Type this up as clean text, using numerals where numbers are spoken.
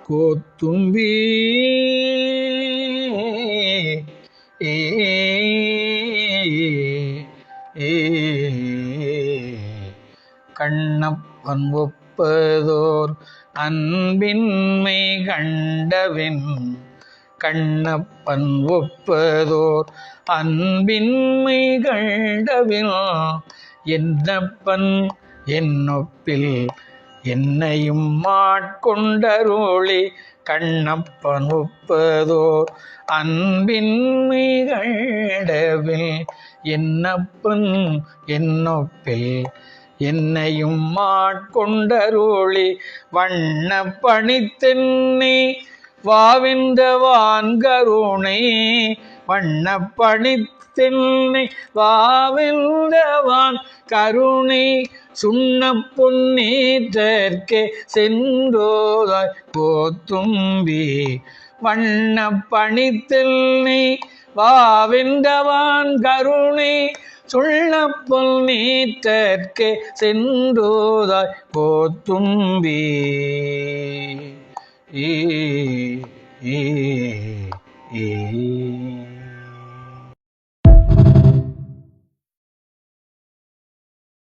கோத்தும்பி கண்ணப்பன் ஒப்பதோர் அன்பின்மை கண்டவின் கண்ணப்பன் ஒப்பதோர் அன்பின்மை கண்டவின் என்னப்பன் என்னொப்பில் என்னையும் ஆட்கொண்டருளி கண்ணப்பன் ஒப்பதோர் அன்பின்மை கண்டவில் என்னப்பன் என்னொப்பில் என்னையும் ஆட்கொண்டருளி வண்ணப்பணித்தென்னை வாவிந்தவான் கருணை வண்ணப்பணித்தென்னை வாவிந்தவான் கருணை சுண்ண பொன்னேற்றற்கே சென்றோதாய் கோத்தும்பி வண்ணப்பணித்தென்னை வாவிந்தவான் கருணை சுண்ண பொன்னேற்றற்கே சென்றோதாய் கோத்தும்பி